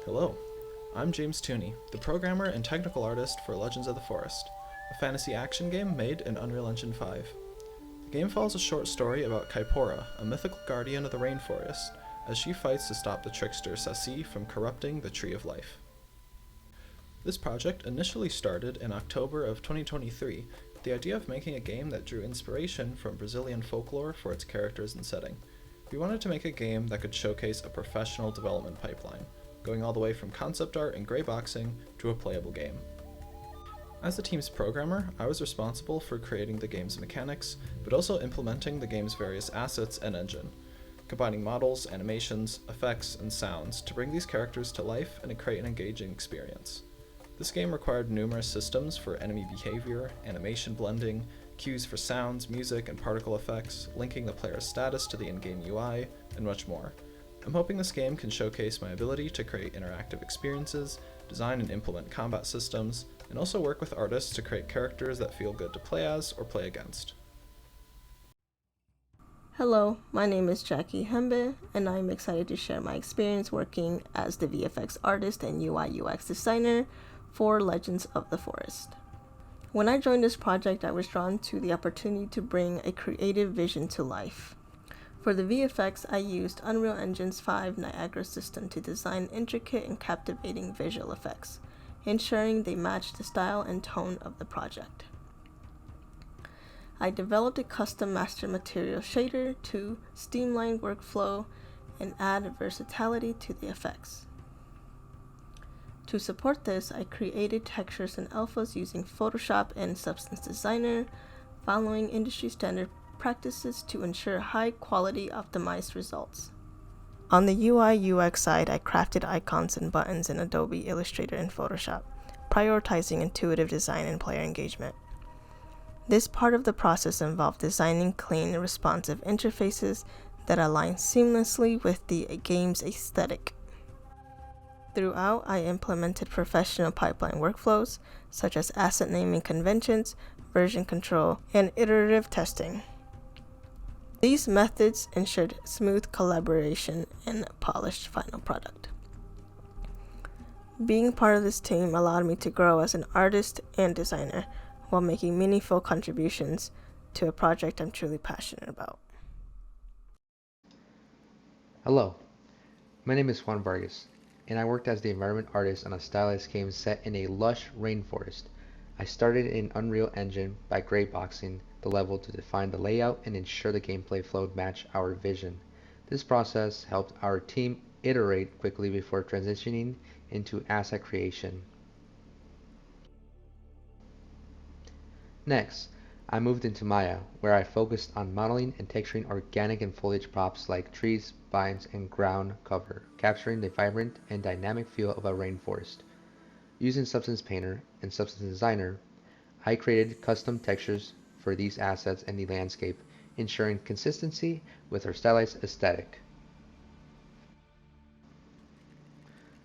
Hello, I'm James Tooney, the programmer and technical artist for Legends of the Forest, a fantasy action game made in Unreal Engine 5. The game follows a short story about Kaipora, a mythical guardian of the rainforest, as she fights to stop the trickster Sassi from corrupting the Tree of Life. This project initially started in October of 2023 with the idea of making a game that drew inspiration from Brazilian folklore for its characters and setting. We wanted to make a game that could showcase a professional development pipeline, going all the way from concept art and grayboxing to a playable game. As the team's programmer, I was responsible for creating the game's mechanics, but also implementing the game's various assets and engine, combining models, animations, effects, and sounds to bring these characters to life and create an engaging experience. This game required numerous systems for enemy behavior, animation blending, cues for sounds, music, and particle effects, linking the player's status to the in-game UI, and much more. I'm hoping this game can showcase my ability to create interactive experiences, design and implement combat systems, and also work with artists to create characters that feel good to play as or play against. Hello, my name is Jackie Hembe, and I'm excited to share my experience working as the VFX artist and UI UX designer for Legends of the Forest. When I joined this project, I was drawn to the opportunity to bring a creative vision to life. For the VFX, I used Unreal Engine's 5 Niagara system to design intricate and captivating visual effects, ensuring they matched the style and tone of the project. I developed a custom master material shader to streamline workflow and add versatility to the effects. To support this, I created textures and alphas using Photoshop and Substance Designer, following industry standard practices to ensure high-quality optimized results. On the UI UX side, I crafted icons and buttons in Adobe Illustrator and Photoshop, prioritizing intuitive design and player engagement. This part of the process involved designing clean and responsive interfaces that align seamlessly with the game's aesthetic. Throughout, I implemented professional pipeline workflows, such as asset naming conventions, version control, and iterative testing. These methods ensured smooth collaboration and a polished final product. Being part of this team allowed me to grow as an artist and designer while making meaningful contributions to a project I'm truly passionate about. Hello, my name is Juan Vargas, and I worked as the environment artist on a stylized game set in a lush rainforest. I started in Unreal Engine by grayboxing the level to define the layout and ensure the gameplay flow matched our vision. This process helped our team iterate quickly before transitioning into asset creation. Next, I moved into Maya, where I focused on modeling and texturing organic and foliage props like trees, vines, and ground cover, capturing the vibrant and dynamic feel of a rainforest. Using Substance Painter and Substance Designer, I created custom textures for these assets and the landscape, ensuring consistency with our stylized aesthetic.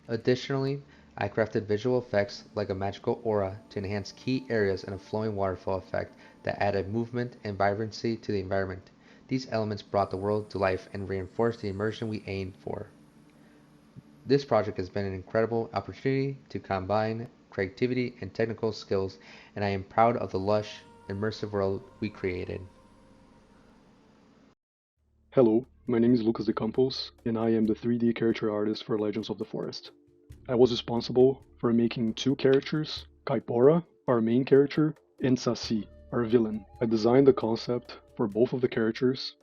Additionally, I crafted visual effects like a magical aura to enhance key areas and a flowing waterfall effect that added movement and vibrancy to the environment. These elements brought the world to life and reinforced the immersion we aimed for. This project has been an incredible opportunity to combine creativity and technical skills, and I am proud of the lush, immersive world we created. Hello, my name is Lucas de Campos, and I am the 3D character artist for Legends of the Forest. I was responsible for making 2 characters, Kaipora, our main character, and Sassi, our villain. I designed the concept for both of the characters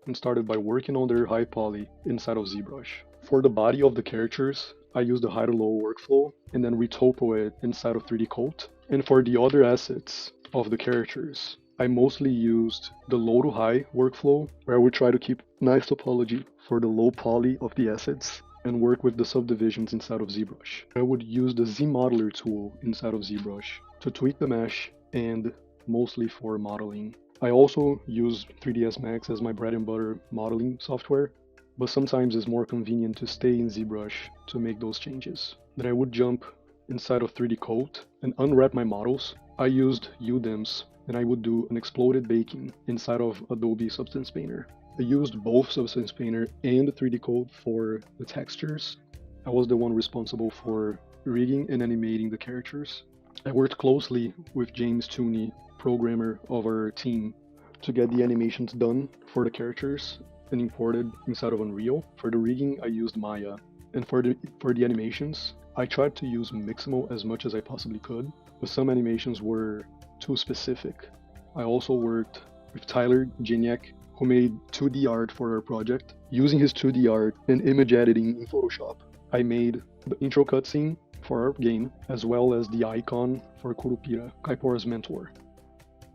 and started by working on their high poly inside of ZBrush. For the body of the characters, I used the high to low workflow and then retopo it inside of 3D Coat. And for the other assets of the characters, I mostly used the low to high workflow, where I would try to keep nice topology for the low poly of the assets and work with the subdivisions inside of ZBrush. I would use the ZModeler tool inside of ZBrush to tweak the mesh and mostly for modeling. I also use 3ds Max as my bread and butter modeling software, but sometimes it's more convenient to stay in ZBrush to make those changes. Then I would jump inside of 3D Coat and unwrap my models. I used UDEMs and I would do an exploded baking inside of Adobe Substance Painter. I used both Substance Painter and 3D Coat for the textures. I was the one responsible for rigging and animating the characters. I worked closely with James Tooney, programmer of our team, to get the animations done for the characters and imported inside of Unreal. For the rigging, I used Maya. And for the animations, I tried to use Mixamo as much as I possibly could, but some animations were too specific. I also worked with Tyler Gignac, who made 2D art for our project. Using his 2D art and image editing in Photoshop, I made the intro cutscene for our game, as well as the icon for Curupira, Kaipora's mentor.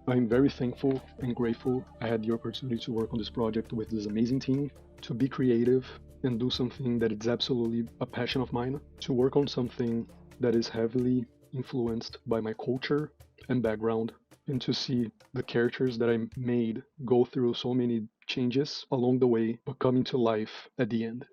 I'm very thankful and grateful I had the opportunity to work on this project with this amazing team, to be creative and do something that is absolutely a passion of mine, to work on something that is heavily influenced by my culture and background, and to see the characters that I made go through so many changes along the way, but coming to life at the end.